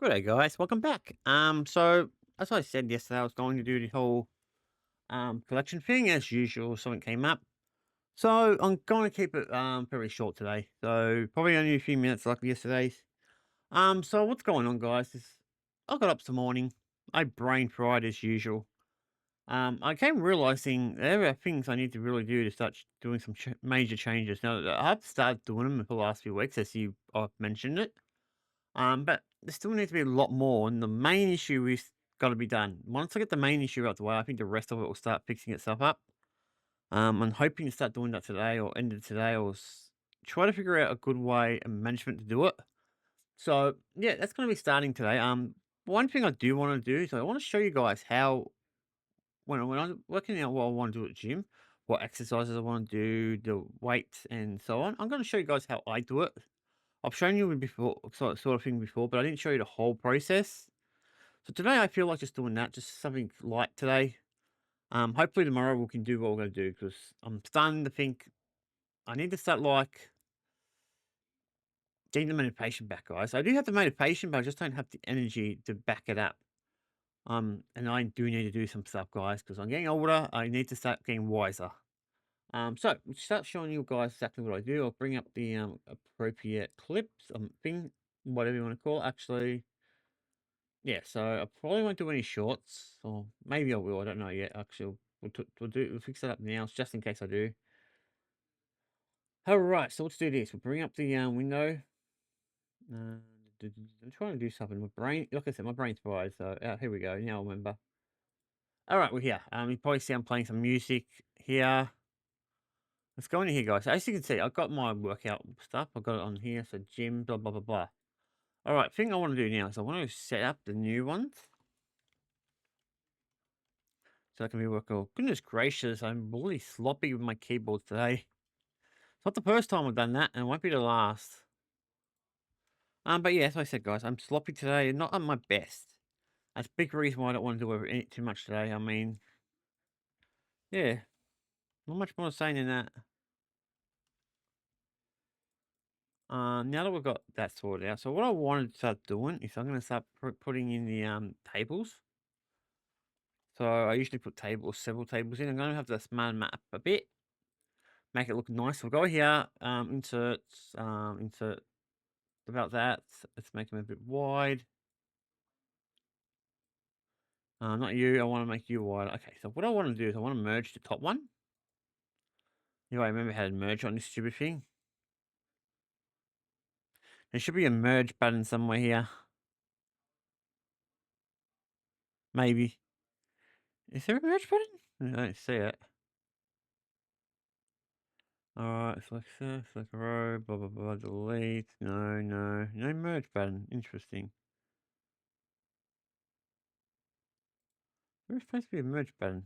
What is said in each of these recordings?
Good day, guys. Welcome back. So as I said yesterday, I was going to do the whole collection thing as usual. Something came up, so I'm going to keep it very short today. So probably only a few minutes like yesterday's. So what's going on, guys? Is I got up this morning. I brain fried as usual. I came realizing there are things I need to really do to start doing some major changes. Now I've started doing them for the last few weeks, as I've mentioned it. But there still needs to be a lot more, and the main issue is got to be done. Once I get the main issue out the way, I think the rest of it will start fixing itself up. I'm hoping to start doing that today or end of today, or try to figure out a good way and management to do it. So yeah, that's going to be starting today. One thing I do want to do is I want to show you guys how when I'm working out what I want to do at the gym, what exercises I want to do, the weights and so on. I'm going to show you guys how I do it. I've shown you before, sort of thing before, but I didn't show you the whole process. So today I feel like just doing that, just something light today. Hopefully tomorrow we can do what we're going to do because I'm starting to think I need to start like getting the motivation back, guys. I do have the motivation, but I just don't have the energy to back it up. And I do need to do some stuff, guys, because I'm getting older. I need to start getting wiser. So to start showing you guys exactly what I do, I'll bring up the appropriate clips, thing, whatever you want to call it. Actually, yeah, so I probably won't do any shorts, or maybe I will. I don't know yet. Actually, we'll fix that up now, just in case I do. All right, so let's do this. We'll bring up the window. Uh, I'm trying to do something. My brain, like I said, my brain's fried. So here we go. Now I remember. All right, we're here. You probably see I'm playing some music here. Let's go into here, guys. As you can see, I've got my workout stuff. I've got it on here. So gym, blah blah blah blah. All right, thing I want to do now is I want to set up the new ones. So that can be work. Oh, goodness gracious, I'm really sloppy with my keyboard today. It's not the first time I've done that, and it won't be the last. But yeah, as I said, guys, I'm sloppy today, not at my best. That's a big reason why I don't want to do it too much today. I mean, yeah, not much more to say than that. Now that we've got that sorted out, so what I wanted to start doing is I'm going to start putting in the tables. So I usually put several tables in. I'm going to have to smart them up a bit, make it look nice. We'll go here, insert about that. Let's make them a bit wide. Not you. I want to make you wide. Okay, so what I want to do is I want to merge the top one. I remember how to merge on this stupid thing. There should be a merge button somewhere here. Maybe. Is there a merge button? I don't see it. Alright, select this, select a row, blah blah blah, delete. No merge button. Interesting. There's supposed to be a merge button.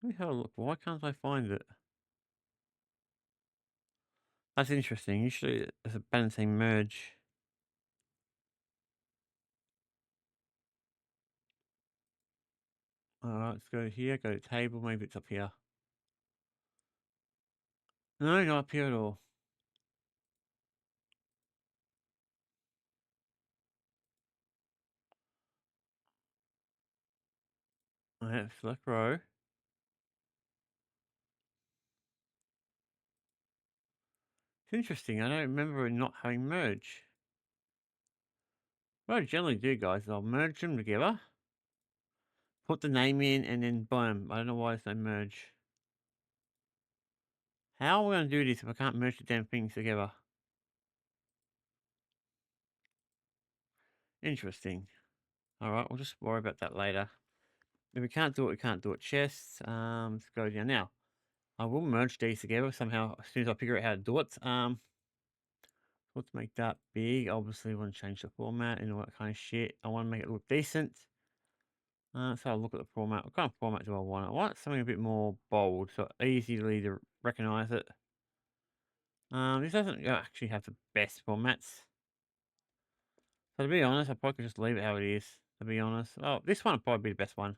Let me have a look. Why can't I find it? That's interesting. Usually there's a button saying merge. Alright, let's go here, go to table, maybe it's up here. No, not up here at all. Alright, select row. It's interesting. I don't remember not having merge. What I generally do, guys, is I'll merge them together, put the name in, and then boom. I don't know why it's no merge. How am I going to do this if I can't merge the damn things together? Interesting. All right, we'll just worry about that later. If we can't do it, we can't do it. Chests. Let's go down now. I will merge these together somehow as soon as I figure out how to do it. Let's make that big. Obviously, I want to change the format and all that kind of shit. I want to make it look decent. Let's have a look at the format. What kind of format do I want? I want something a bit more bold, so easily to recognize it. This doesn't actually have the best formats. So to be honest, I probably could just leave it how it is, to be honest. Oh, this one will probably be the best one.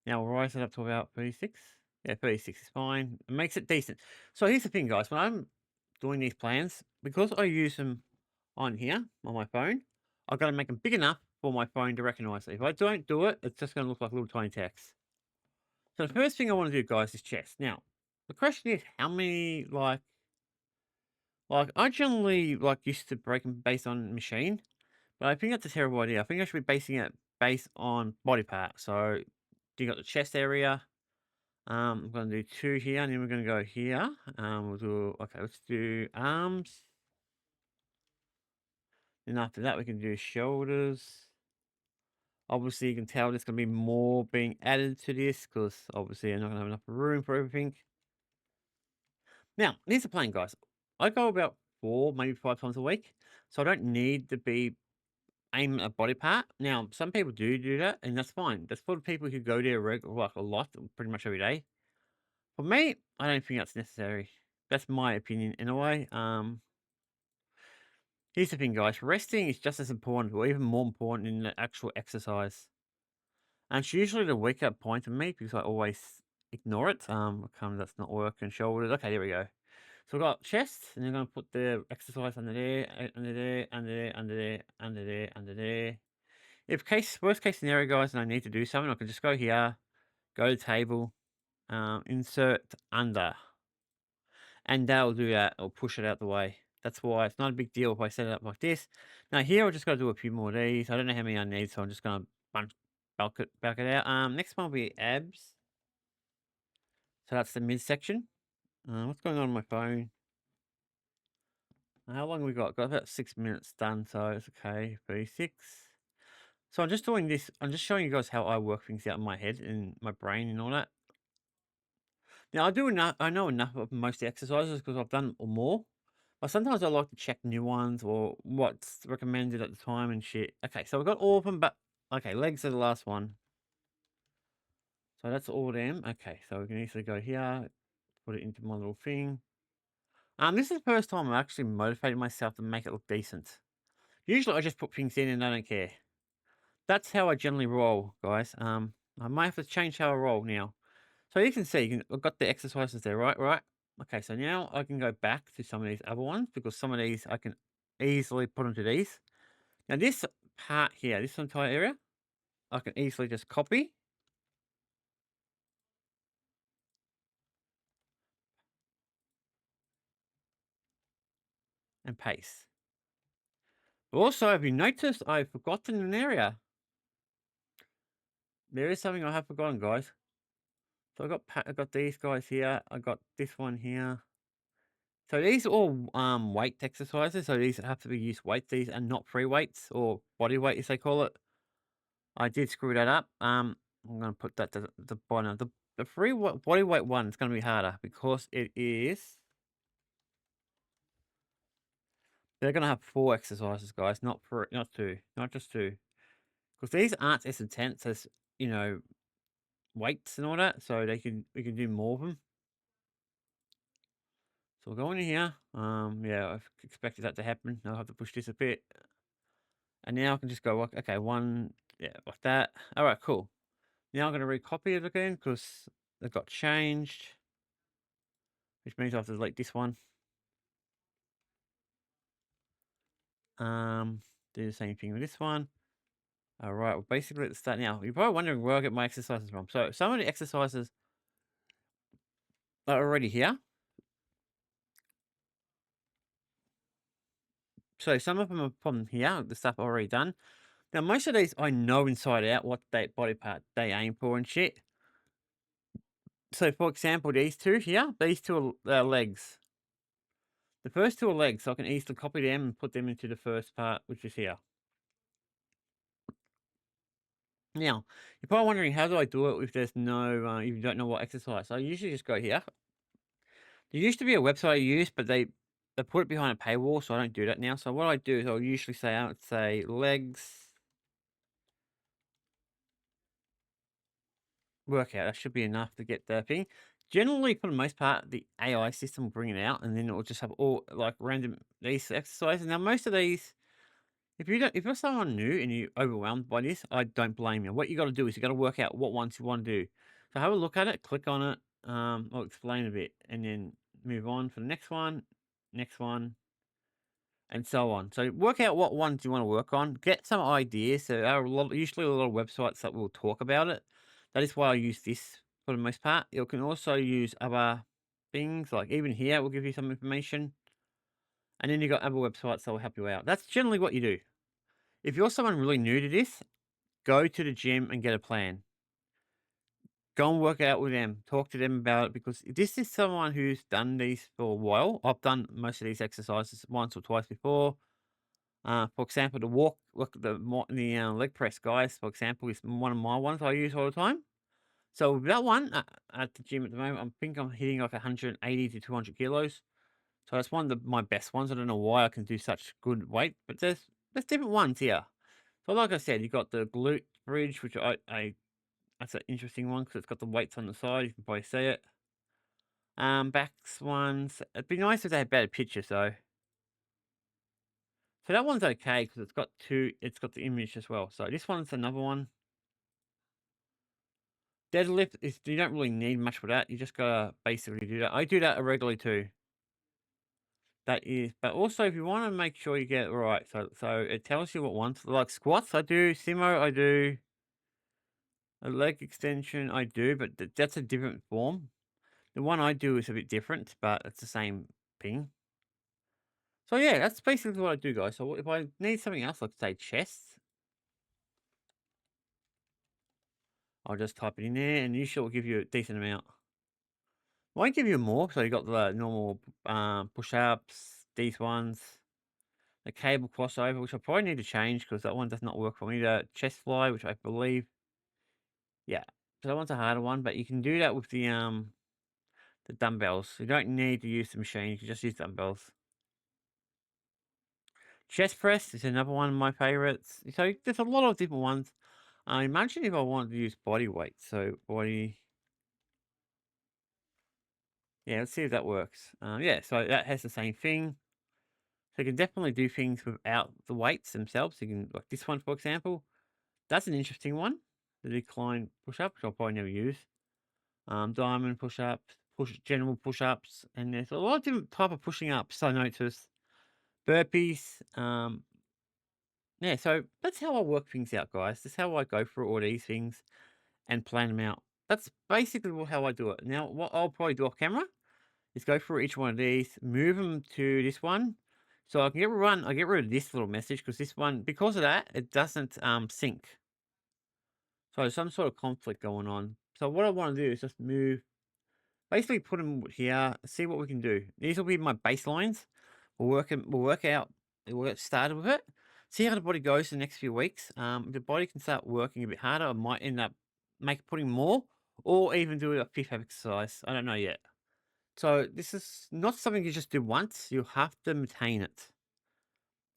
Now we'll rise it up to about 36. Yeah, 36 is fine. It makes it decent. So here's the thing, guys. When I'm doing these plans, because I use them on here on my phone, I've got to make them big enough for my phone to recognize it. If I don't do it, it's just going to look like little tiny text. So the first thing I want to do, guys, is chest. Now, the question is, how many like I generally used to break them based on machine, but I think that's a terrible idea. I think I should be basing it based on body part. So you got the chest area. I'm gonna do 2 here, and then we're gonna go here. We'll do okay. Let's do arms. Then after that, we can do shoulders. Obviously, you can tell there's gonna be more being added to this because obviously I'm not gonna have enough room for everything. Now, here's the plan, guys. I go about 4, maybe 5 times a week, so I don't need to be aiming a body part. Now, some people do that, and that's fine. That's for the people who go there like a lot, pretty much every day. For me, I don't think that's necessary. That's my opinion in a way. Here's the thing, guys. Resting is just as important, or even more important, than the actual exercise. And it's usually the weaker point of me because I always ignore it. Kind of that's not working. Shoulders. Okay, there we go. So we've got chest, and then I'm going to put the exercise under there, under there, under there, under there, under there, under there. If worst case scenario, guys, and I need to do something, I can just go here, go to table, insert under, and that'll do that. I'll push it out the way. That's why it's not a big deal if I set it up like this. Now here, I'll just got to do a few more of these. I don't know how many I need, so I'm just going to bulk it out. Next one will be abs. So that's the midsection. What's going on my phone? How long we got? Got about 6 minutes done, so it's okay. 36. So I'm just doing this. I'm just showing you guys how I work things out in my head and my brain and all that. Now I do enough. I know enough of most of the exercises because I've done more. But sometimes I like to check new ones or what's recommended at the time and shit. Okay, so we've got all of them, but okay, legs are the last one. So that's all of them. Okay, so we can easily go here, put it into my little thing. This is the first time I actually motivated myself to make it look decent. Usually I just put things in and I don't care. That's how I generally roll, guys. I might have to change how I roll now. So you can see, I've got the exercises there, right? Right. Okay, so now I can go back to some of these other ones because some of these I can easily put into these. Now this part here, this entire area, I can easily just copy and paste. Also, have you noticed I've forgotten an area? There is something I have forgotten, guys. So I got these guys here. I got this one here. So these are all weight exercises. So these have to be used weights. These are not free weights or body weight, as they call it. I did screw that up. I'm gonna put that to the bottom. The body weight one is gonna be harder because it is. They're gonna have 4 exercises, guys, not 3, not 2, not just 2, because these aren't as intense as you know weights and all that. So we can do more of them. So we'll go in here. Yeah, I've expected that to happen. I'll have to push this a bit, and now I can just go okay, one, yeah, like that. All right, cool. Now I'm gonna recopy it again because it got changed, which means I have to delete this one. Do the same thing with this one. All right, well, basically at the start now. You're probably wondering where I get my exercises from. So some of the exercises are already here. So some of them are from here, the stuff already done. Now most of these I know inside out what body part they aim for and shit. So for example, these two here, these two are legs. The first 2 are legs, so I can easily copy them and put them into the first part, which is here. Now, you're probably wondering, how do I do it if there's no, if you don't know what exercise? So I usually just go here. There used to be a website I used, but they put it behind a paywall, so I don't do that now. So what I do is I'll usually say legs workout. That should be enough to get the thing. Generally, for the most part, the AI system will bring it out, and then it will just have all like random these exercises. Now, most of these, if you're someone new and you're overwhelmed by this, I don't blame you. What you got to do is you got to work out what ones you want to do. So have a look at it, click on it. I'll explain a bit, and then move on for the next one, and so on. So work out what ones you want to work on. Get some ideas. So there are usually a lot of websites that will talk about it. That is why I use this for the most part. You can also use other things, like even here will give you some information. And then you got other websites that will help you out. That's generally what you do. If you're someone really new to this, go to the gym and get a plan. Go and work out with them. Talk to them about it, because this is someone who's done these for a while. I've done most of these exercises once or twice before. For example, the walk, look, the leg press, guys. For example, is one of my ones I use all the time. So with that one at the gym at the moment, I think I'm hitting like 180 to 200 kilos. So that's one of my best ones. I don't know why I can do such good weight, but there's different ones here. So like I said, you got the glute bridge, which I that's an interesting one because it's got the weights on the side. You can probably see it. Backs ones. It'd be nice if they had better pictures though. So that one's okay because it's got two. It's got the image as well. So this one's another one. Deadlift is, you don't really need much for that. You just gotta basically do that. I do that regularly too. That is, but also if you want to make sure you get it right, so it tells you what ones, like squats. I do sumo. I do a leg extension. I do, but that's a different form. The one I do is a bit different, but it's the same thing. So yeah, that's basically what I do, guys. So if I need something else, like say chest, I'll just type it in there, and usually it'll give you a decent amount. Won't give you more. So you got the normal push-ups, these ones, the cable crossover, which I probably need to change because that one does not work for me. The chest fly, which I believe, yeah, so that one's a harder one, but you can do that with the dumbbells. You don't need to use the machine. You can just use dumbbells. Chest press is another one of my favorites. So there's a lot of different ones. Imagine if I wanted to use body weight. So body, yeah, let's see if that works. Yeah, so that has the same thing. So you can definitely do things without the weights themselves. You can, like this one, for example, that's an interesting one. The decline push up, which I'll probably never use. Diamond push ups, general push ups, and there's a lot of different type of pushing ups. I noticed burpees. Yeah, so that's how I work things out, guys. That's how I go through all these things and plan them out. That's basically how I do it. Now, what I'll probably do off camera is go through each one of these, move them to this one. So I get rid of this little message because this one, because of that, it doesn't sync. So there's some sort of conflict going on. So what I want to do is just move, basically put them here, see what we can do. These will be my baselines. We'll work out, we'll get started with it. See how the body goes the next few weeks. The body can start working a bit harder. I might end up putting more, or even do a fifth exercise. I don't know yet. So this is not something you just do once. You have to maintain it,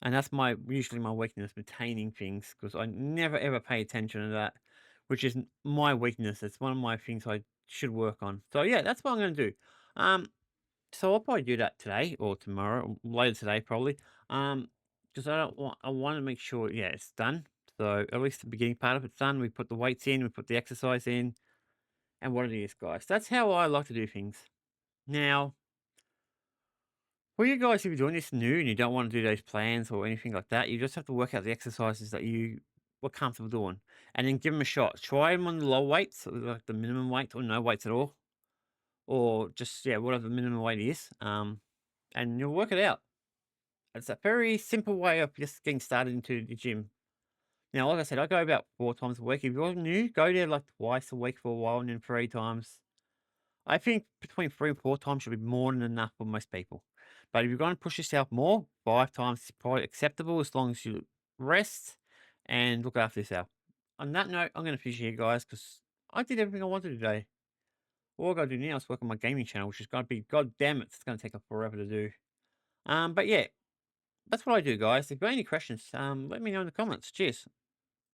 and that's usually my weakness, maintaining things, because I never ever pay attention to that, which is my weakness. It's one of my things I should work on. So yeah, that's what I'm going to do. Um, so I'll probably do that today or tomorrow, or later today probably. Because I want to make sure, yeah, it's done. So at least the beginning part of it's done. We put the weights in, we put the exercise in, and what it is, guys. That's how I like to do things. Now, for you guys, if you're doing this new and you don't want to do those plans or anything like that, you just have to work out the exercises that you were comfortable doing, and then give them a shot. Try them on the low weights, like the minimum weight, or no weights at all, or just, yeah, whatever the minimum weight is. And you'll work it out. It's a very simple way of just getting started into the gym. Now, like I said, I go about 4 times a week. If you're new, go there like twice a week for a while, and then 3 times. I think between 3 and 4 times should be more than enough for most people. But if you're going to push yourself more, 5 times is probably acceptable as long as you rest and look after yourself. On that note, I'm going to finish here, guys, because I did everything I wanted today. All I got to do now is work on my gaming channel, which is going to be, god damn it, it's going to take forever to do. But yeah, that's what I do, guys. If you've got any questions, let me know in the comments. Cheers.